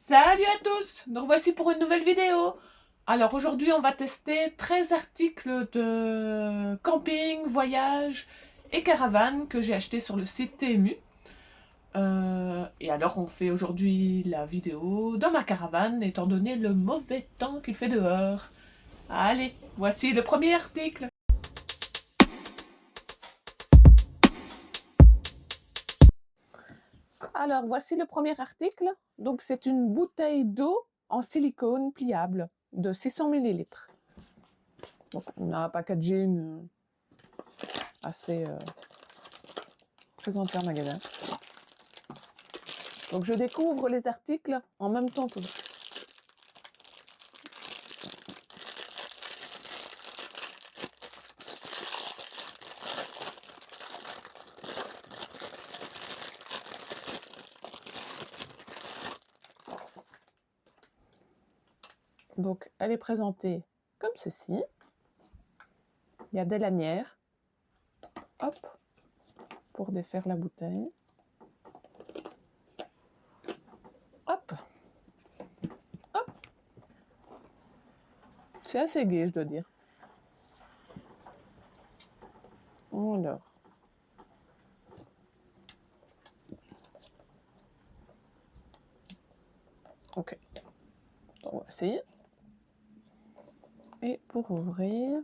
Salut à tous! Donc voici pour une nouvelle vidéo. Alors aujourd'hui on va tester 13 articles de camping, voyage et caravane que j'ai acheté sur le site TMU. Et alors on fait aujourd'hui la vidéo dans ma caravane étant donné le mauvais temps qu'il fait dehors. Allez, voici le premier article. Alors voici le premier article. Donc c'est une bouteille d'eau en silicone pliable de 600 millilitres. Donc, on a un packaging assez présenté en magasin. Donc je découvre les articles en même temps que vous. Donc elle est présentée comme ceci. Il y a des lanières. Hop, pour défaire la bouteille. Hop. Hop. C'est assez gai, je dois dire. Alors. Ok. Donc voici. Et pour ouvrir,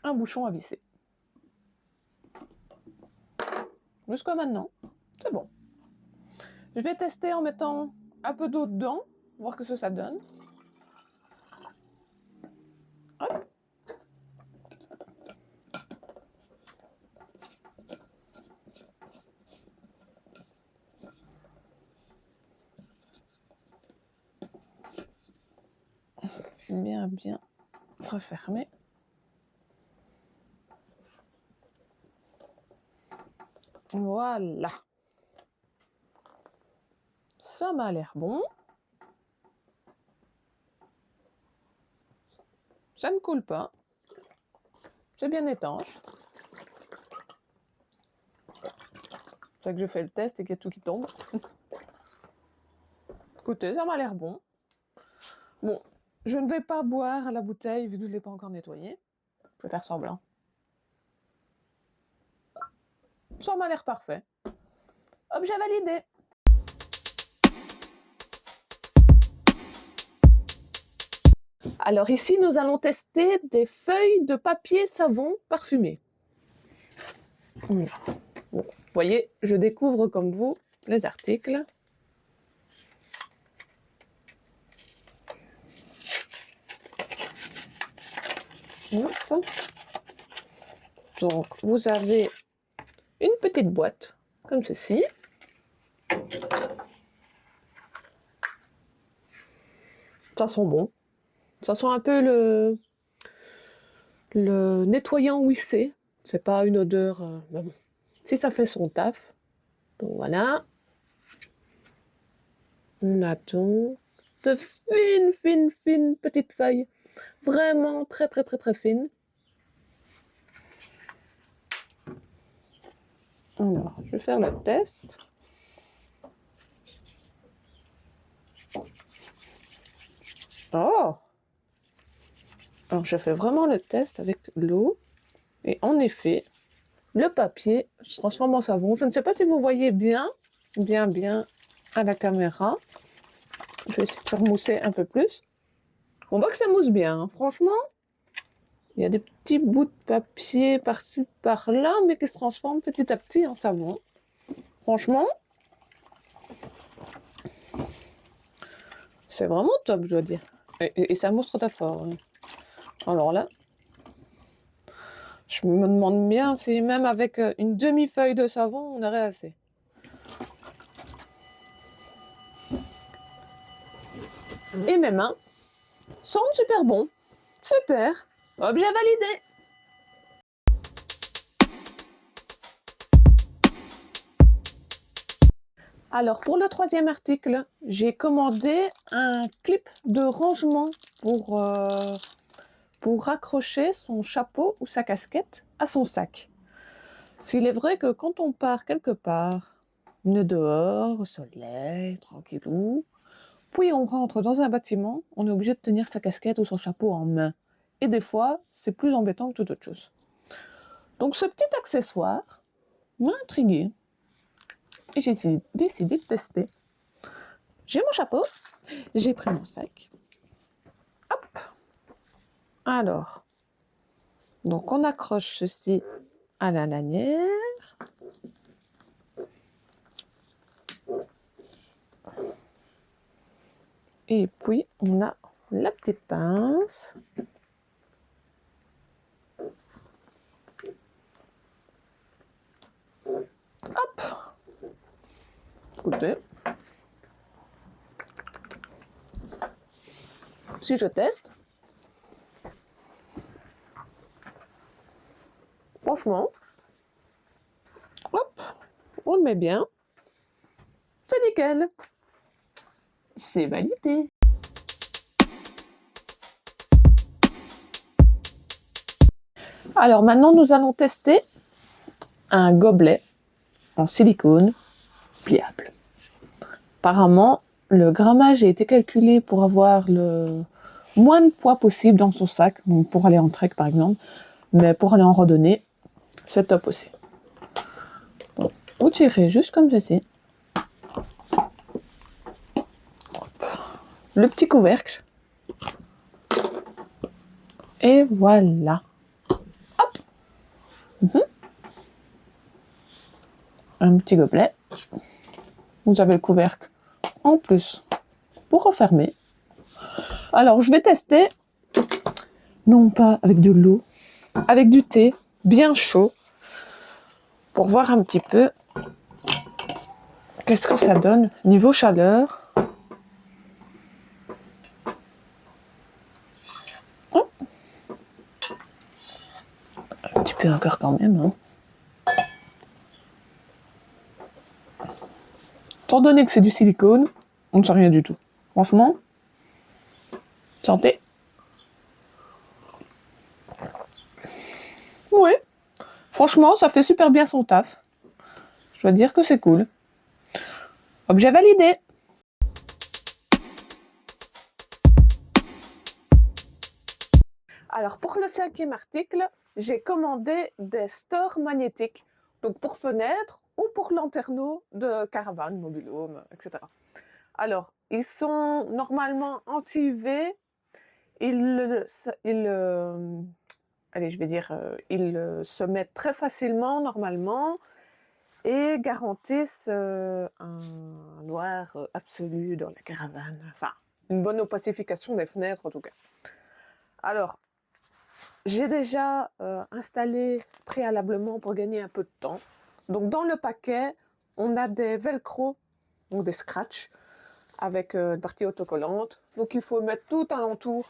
un bouchon à visser. Jusqu'à maintenant, c'est bon. Je vais tester en mettant un peu d'eau dedans, voir ce que ça donne. Hop. Bien refermer. Voilà. Ça m'a l'air bon. Ça ne coule pas. C'est bien étanche. C'est que je fais le test et qu'il y a tout qui tombe. Écoutez, ça m'a l'air bon. Bon, je ne vais pas boire à la bouteille vu que je ne l'ai pas encore nettoyée. Je vais faire semblant. Ça m'a l'air parfait. Hop, j'ai validé. Alors ici, nous allons tester des feuilles de papier savon parfumé. Bon, vous voyez, je découvre comme vous les articles. Donc, vous avez une petite boîte, comme ceci. Ça sent bon. Ça sent un peu le nettoyant Wissé. C'est pas une odeur... bon. Si ça fait son taf. Donc voilà. On attend de fines petites feuilles. Vraiment très fines. Alors, je vais faire le test. Oh! Alors, je fais vraiment le test avec l'eau. Et en effet, le papier se transforme en savon. Je ne sais pas si vous voyez bien à la caméra. Je vais essayer de faire mousser un peu plus. On voit que ça mousse bien, hein. Franchement. Il y a des petits bouts de papier par-ci, par-là, mais qui se transforment petit à petit en savon. Franchement, c'est vraiment top, je dois dire. Et ça mousse très fort. Alors là, je me demande bien si même avec une demi-feuille de savon, on aurait assez. Et mes mains sentent super bon. Super. Objet validé. Alors, pour le troisième article, j'ai commandé un clip de rangement pour raccrocher son chapeau ou sa casquette à son sac. S'il est vrai que quand on part quelque part, On est dehors, au soleil, tranquillou. Puis on rentre dans un bâtiment, on est obligé de tenir sa casquette ou son chapeau en main. Et des fois, c'est plus embêtant que toute autre chose. Donc ce petit accessoire m'a intriguée. Et j'ai décidé de tester. J'ai mon chapeau, j'ai pris mon sac. Hop. Alors, donc on accroche ceci à la lanière. Et puis, on a la petite pince. Hop! Écoutez. Si je teste, franchement, hop, on le met bien. C'est nickel. C'est validé. Alors maintenant, nous allons tester un gobelet en silicone pliable. Apparemment, le grammage a été calculé pour avoir le moins de poids possible dans son sac, donc pour aller en trek par exemple, mais pour aller en randonnée, c'est top aussi. Donc, vous tirez juste comme ceci. Le petit couvercle. Et voilà. Hop. Un petit gobelet. Vous avez le couvercle en plus pour refermer. Alors, je vais tester, non pas avec de l'eau, avec du thé bien chaud, pour voir un petit peu qu'est-ce que ça donne niveau chaleur. Oh. Un petit peu encore quand même. Hein. Étant donné que c'est du silicone, on ne sent rien du tout. Franchement, santé. Oui, franchement, ça fait super bien son taf. Je dois dire que c'est cool. Objet validé. Alors, pour le 5e article, j'ai commandé des stores magnétiques. Donc, pour fenêtres ou pour lanterneaux de caravane, mobil-home, etc. Alors, ils sont normalement anti-UV. Ils se mettent très facilement, normalement, et garantissent un noir absolu dans la caravane. Enfin, une bonne opacification des fenêtres, en tout cas. Alors, j'ai déjà installé préalablement pour gagner un peu de temps. Donc, dans le paquet, on a des velcro, donc des scratchs, avec une partie autocollante. Donc, il faut mettre tout alentour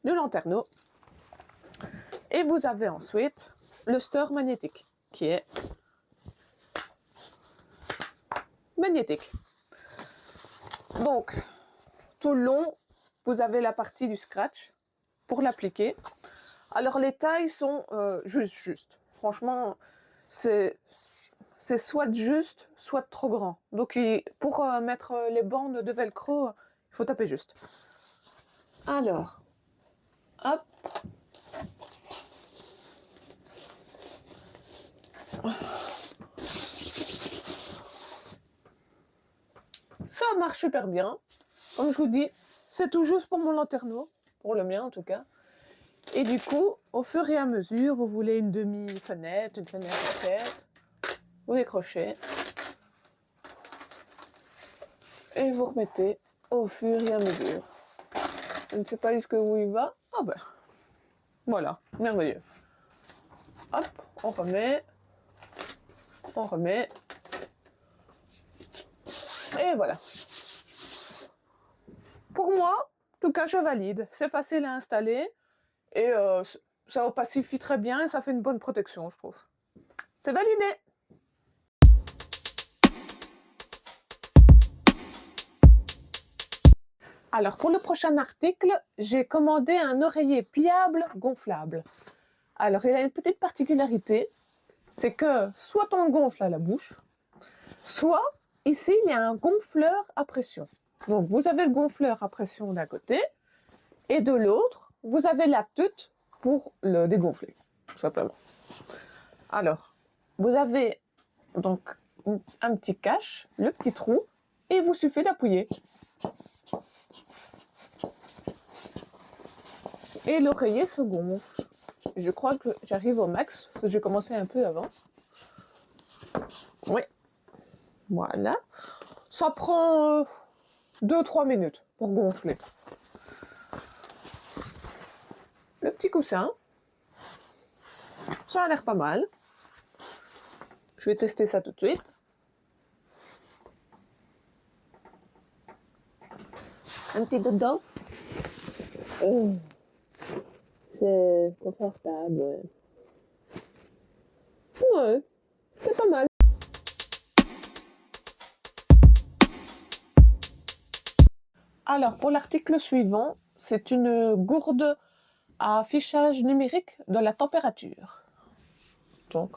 du lanterneau. Et vous avez ensuite le store magnétique, qui est magnétique. Donc, tout le long, vous avez la partie du scratch pour l'appliquer. Alors, les tailles sont justes. Franchement, c'est soit juste, soit trop grand. Donc, pour mettre les bandes de velcro, il faut taper juste. Alors, hop. Ça marche super bien. Comme je vous dis, c'est tout juste pour mon lanterneau, pour le mien en tout cas. Et du coup, au fur et à mesure, vous voulez une demi-fenêtre, une fenêtre entière, vous décrochez et vous remettez au fur et à mesure. Je ne sais pas jusqu'où il va. Ah ben, voilà, merveilleux. Hop, on remet, et voilà. Pour moi, en tout cas, je valide. C'est facile à installer et ça opacifie très bien et ça fait une bonne protection, je trouve. C'est validé. Alors, pour le prochain article, j'ai commandé un oreiller pliable gonflable. Alors, il a une petite particularité, c'est que soit on le gonfle à la bouche, soit ici, il y a un gonfleur à pression. Donc, vous avez le gonfleur à pression d'un côté et de l'autre, vous avez la tute pour le dégonfler, tout simplement. Alors, vous avez donc un petit cache, le petit trou, et il vous suffit d'appuyer. Et l'oreiller se gonfle. Je crois que j'arrive au max, parce que j'ai commencé un peu avant. Oui, voilà. Ça prend 2-3 minutes pour gonfler. Le petit coussin, ça a l'air pas mal. Je vais tester ça tout de suite. Un petit dedans. C'est confortable, ouais. Ouais, c'est pas mal. Alors, pour l'article suivant, c'est une gourde à affichage numérique de la température. Donc,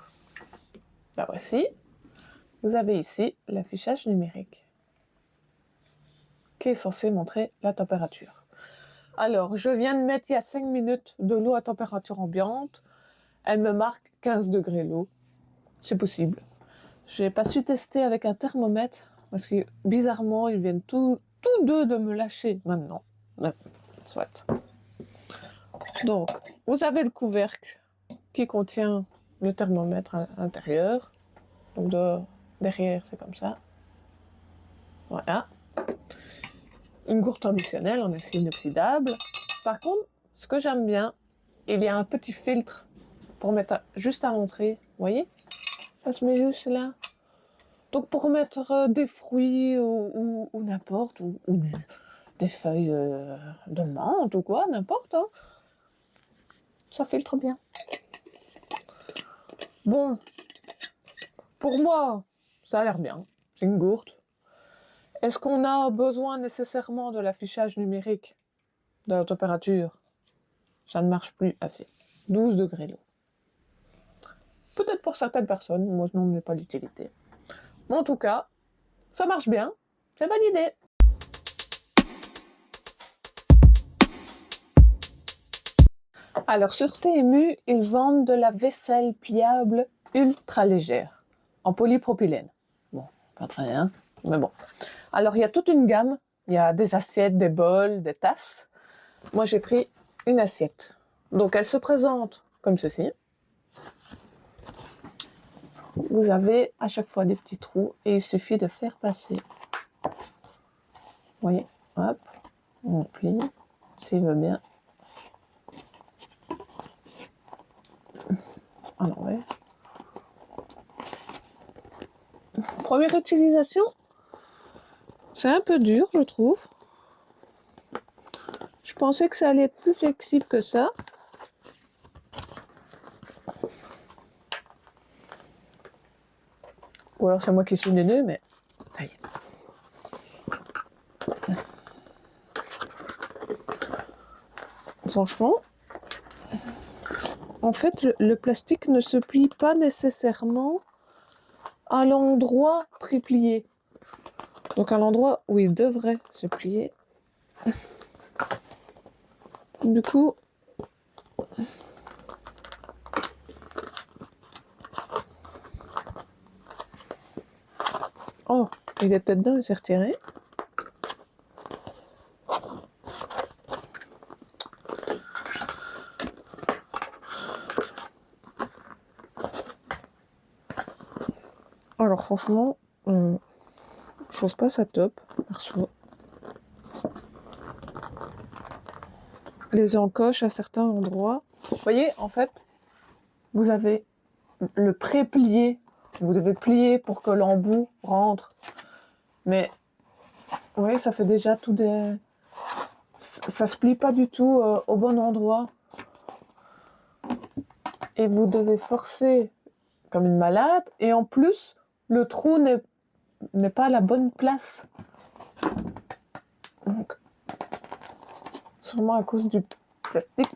la voici. Vous avez ici l'affichage numérique qui est censé montrer la température. Alors, je viens de mettre il y a 5 minutes de l'eau à température ambiante. Elle me marque 15 degrés l'eau. C'est possible. Je n'ai pas su tester avec un thermomètre parce que bizarrement, ils viennent tous deux de me lâcher maintenant. Mais, soit. Donc, vous avez le couvercle qui contient le thermomètre à l'intérieur. Donc, derrière, c'est comme ça. Voilà. Une gourde traditionnelle en acier inoxydable. Par contre, ce que j'aime bien, il y a un petit filtre pour mettre juste à l'entrée. Vous voyez? Ça se met juste là. Donc pour mettre des fruits ou n'importe, ou des feuilles de menthe ou quoi, n'importe. Hein. Ça filtre bien. Bon, pour moi, ça a l'air bien. C'est une gourde. Est-ce qu'on a besoin nécessairement de l'affichage numérique de la température? Ça ne marche plus assez. 12 degrés l'eau. Peut-être pour certaines personnes, moi je n'en ai pas d'utilité. Mais en tout cas, ça marche bien. C'est bonne idée. Alors sur TMU, ils vendent de la vaisselle pliable ultra légère, en polypropylène. Bon, pas très bien, mais bon. Alors il y a toute une gamme, il y a des assiettes, des bols, des tasses. Moi j'ai pris une assiette. Donc elle se présente comme ceci. Vous avez à chaque fois des petits trous et il suffit de faire passer. Vous voyez, hop, on plie, s'il veut bien. À l'envers. Première utilisation, c'est un peu dur, je trouve. Je pensais que ça allait être plus flexible que ça. Ou alors c'est moi qui suis néneux, mais ça y est. Franchement, en fait, le plastique ne se plie pas nécessairement à l'endroit préplié. Donc à l'endroit où il devrait se plier. Du coup, oh, il était dedans, il s'est retiré. Alors franchement, je trouve pas ça top, perso. Les encoches à certains endroits. Vous voyez, en fait, vous avez le pré-plié. Vous devez plier pour que l'embout rentre. Mais, vous voyez, ça fait déjà tout des... Ça se plie pas du tout au bon endroit. Et vous devez forcer comme une malade. Et en plus, le trou n'est pas à la bonne place. Donc, sûrement à cause du plastique.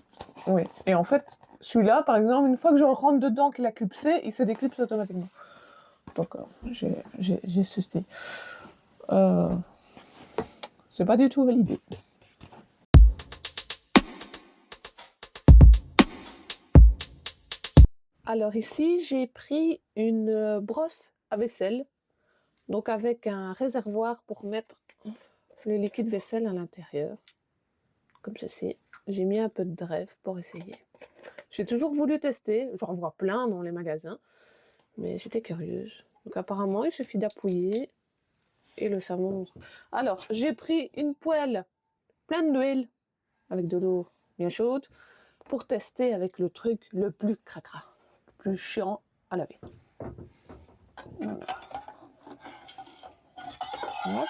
Oui. Et en fait, celui-là, par exemple, une fois que je le rentre dedans, qu'il a clipsé, il se déclipse automatiquement. Donc, j'ai ceci. C'est pas du tout validé. Alors ici, j'ai pris une brosse à vaisselle, donc avec un réservoir pour mettre le liquide vaisselle à l'intérieur, comme ceci. J'ai mis un peu de drève pour essayer. J'ai toujours voulu tester, j'en vois plein dans les magasins, mais j'étais curieuse. Donc apparemment, il suffit d'appuyer et le savon... Alors, j'ai pris une poêle pleine d'huile, avec de l'eau bien chaude, pour tester avec le truc le plus cracra, le plus chiant à laver. Hop.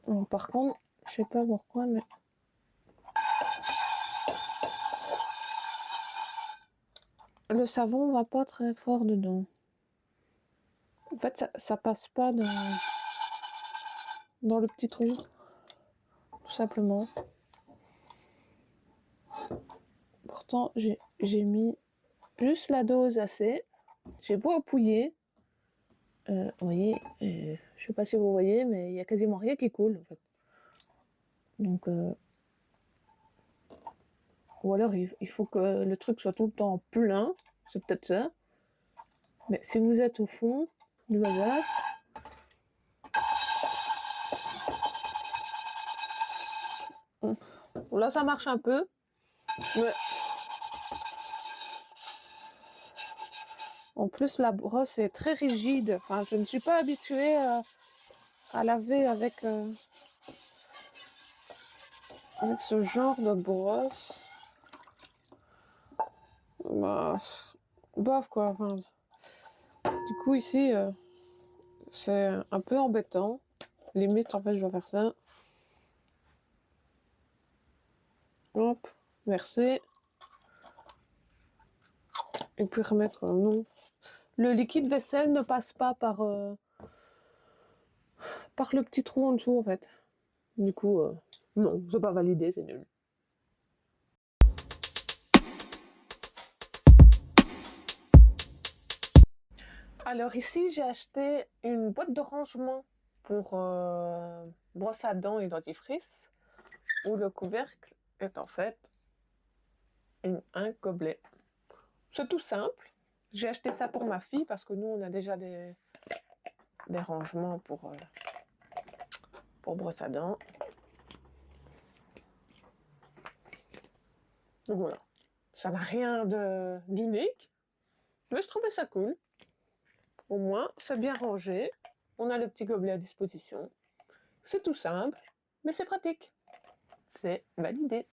Bon, par contre, je sais pas pourquoi, mais... le savon va pas très fort dedans. En fait, ça passe pas dans le petit trou, tout simplement. Pourtant, j'ai mis juste la dose assez. J'ai beau appuyer. Vous voyez, je sais pas si vous voyez, mais il y a quasiment rien qui coule, en fait. Donc, ou alors il faut que le truc soit tout le temps plein, c'est peut-être ça. Mais si vous êtes au fond du vase, là ça marche un peu, mais en plus la brosse est très rigide. Enfin, je ne suis pas habituée à laver avec ce genre de brosse. Bah, bof quoi. Enfin, du coup ici, c'est un peu embêtant. Limite, en fait, je dois faire ça. Hop, verser. Et puis remettre, non. Le liquide vaisselle ne passe pas par le petit trou en dessous, en fait. Du coup, non, c'est pas validé, c'est nul. Alors ici, j'ai acheté une boîte de rangement pour brosse à dents et dentifrice, où le couvercle est en fait un gobelet. C'est tout simple. J'ai acheté ça pour ma fille parce que nous, on a déjà des rangements pour brosse à dents. Donc voilà. Ça n'a rien d'unique, mais je trouvais ça cool. Au moins, c'est bien rangé. On a le petit gobelet à disposition. C'est tout simple, mais c'est pratique. C'est validé.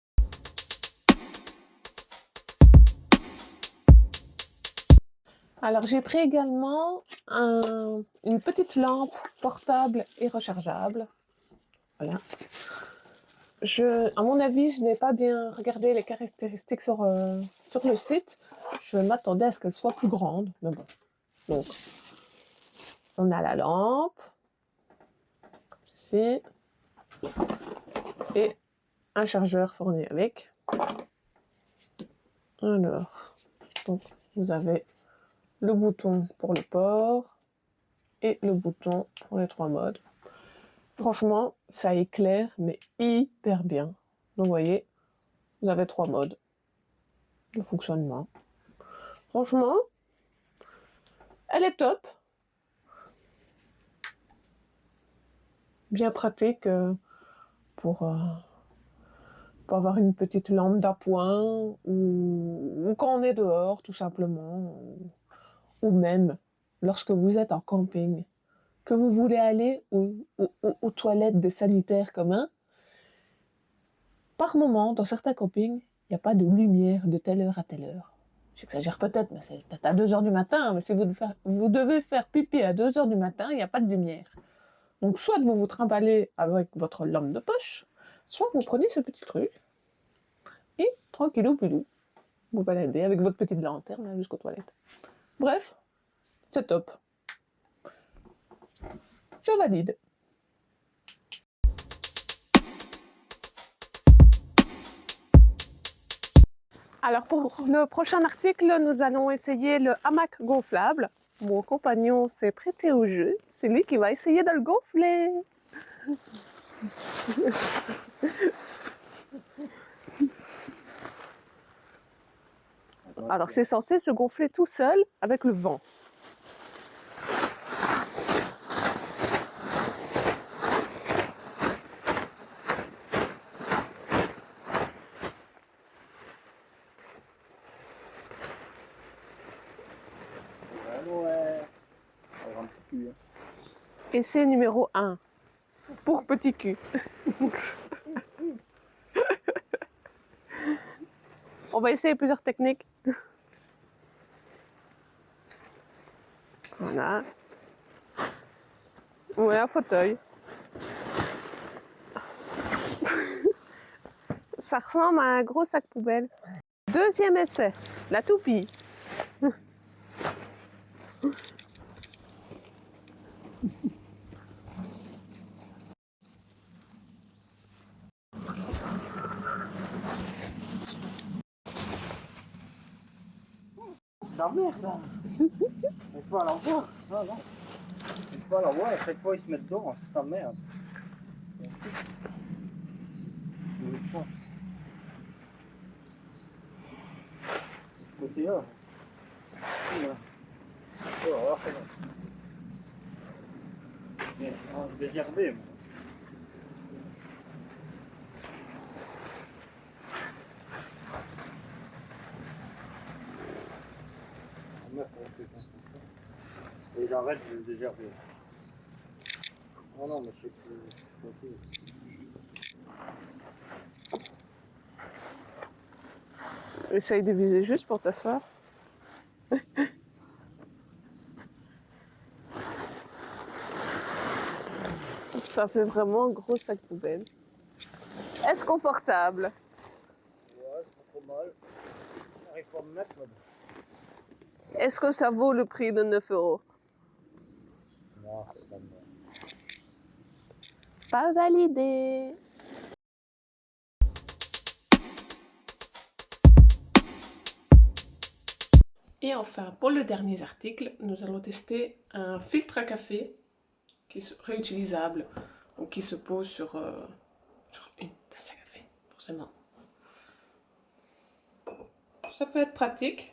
Alors, j'ai pris également une petite lampe portable et rechargeable. Voilà. À mon avis, je n'ai pas bien regardé les caractéristiques sur le site. Je m'attendais à ce qu'elle soit plus grande, mais bon. Donc, on a la lampe, ici, et un chargeur fourni avec. Alors, donc, vous avez le bouton pour le port et le bouton pour les 3 modes. Franchement, ça éclaire, mais hyper bien. Donc, vous voyez, vous avez 3 modes de fonctionnement. Franchement, elle est top. Bien pratique pour avoir une petite lampe d'appoint ou quand on est dehors, tout simplement. Ou même lorsque vous êtes en camping, que vous voulez aller aux toilettes des sanitaires communs. Par moment, dans certains campings, il n'y a pas de lumière de telle heure à telle heure. J'exagère peut-être, mais c'est peut-être à 2h du matin. Mais si vous devez faire pipi à 2h du matin, il n'y a pas de lumière. Donc, soit vous vous trimballez avec votre lampe de poche, soit vous prenez ce petit truc et tranquillou pilou, vous baladez avec votre petite lanterne jusqu'aux toilettes. Bref, c'est top. Je valide. Alors pour le prochain article, nous allons essayer le hamac gonflable. Mon compagnon s'est prêté au jeu. C'est lui qui va essayer de le gonfler. Alors c'est censé se gonfler tout seul avec le vent. Essai numéro 1. Pour petit cul. On va essayer plusieurs techniques. Voilà. Ouais, un fauteuil. Ça ressemble à un gros sac poubelle. Deuxième essai, la toupie. C'est la merde là. Il faut à l'envoi. Non, non. Il faut à l'envoi et à chaque fois ils se mettent dedans. C'est la merde. Ce côté-là. Oh, alors c'est bon. Je vais regarder moi. Et j'arrête de le gerber. Oh non, mais c'est plus. Essaye de viser juste pour t'asseoir. Ça fait vraiment un gros sac poubelle. Est-ce confortable? Ouais, c'est pas trop mal. J'arrive pas à me mettre là. Est-ce que ça vaut le prix de 9 €? Non, c'est pas mal. Pas validé. Et enfin, pour le dernier article, nous allons tester un filtre à café qui est réutilisable, donc qui se pose sur une tasse à café, forcément. Ça peut être pratique.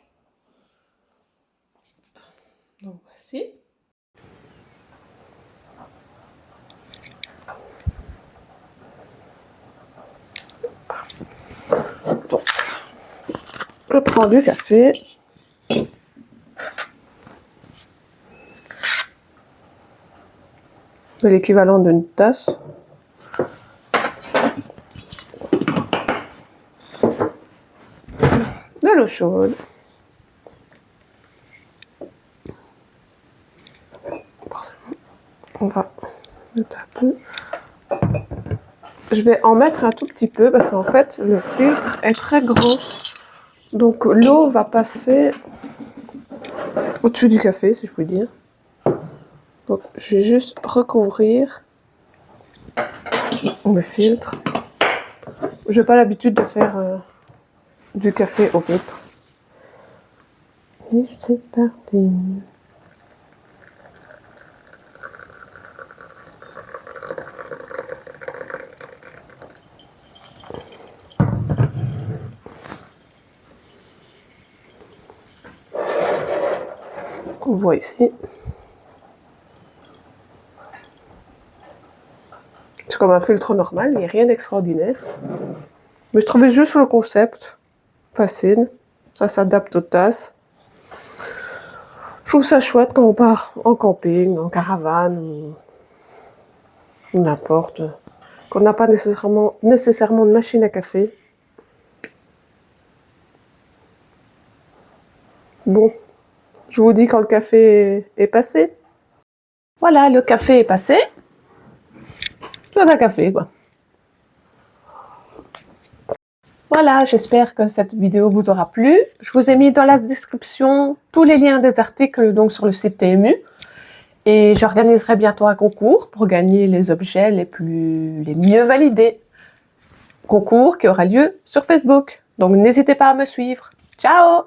Donc voici. Donc, je prends du café. C'est l'équivalent d'une tasse. De l'eau chaude. On va mettre un peu. Je vais en mettre un tout petit peu parce qu'en fait le filtre est très grand. Donc l'eau va passer au-dessus du café, si je puis dire. Donc je vais juste recouvrir le filtre. Je n'ai pas l'habitude de faire du café au filtre. Et c'est parti. On voit ici. C'est comme un filtre normal, il n'y a rien d'extraordinaire. Mais je trouvais juste le concept facile. Ça s'adapte aux tasses. Je trouve ça chouette quand on part en camping, en caravane, ou n'importe. Qu'on n'a pas nécessairement de machine à café. Bon, je vous dis quand le café est passé. Voilà, le café est passé. C'est un café, quoi. Voilà, j'espère que cette vidéo vous aura plu. Je vous ai mis dans la description tous les liens des articles donc sur le site TMU. Et j'organiserai bientôt un concours pour gagner les objets les mieux validés. Concours qui aura lieu sur Facebook. Donc n'hésitez pas à me suivre. Ciao!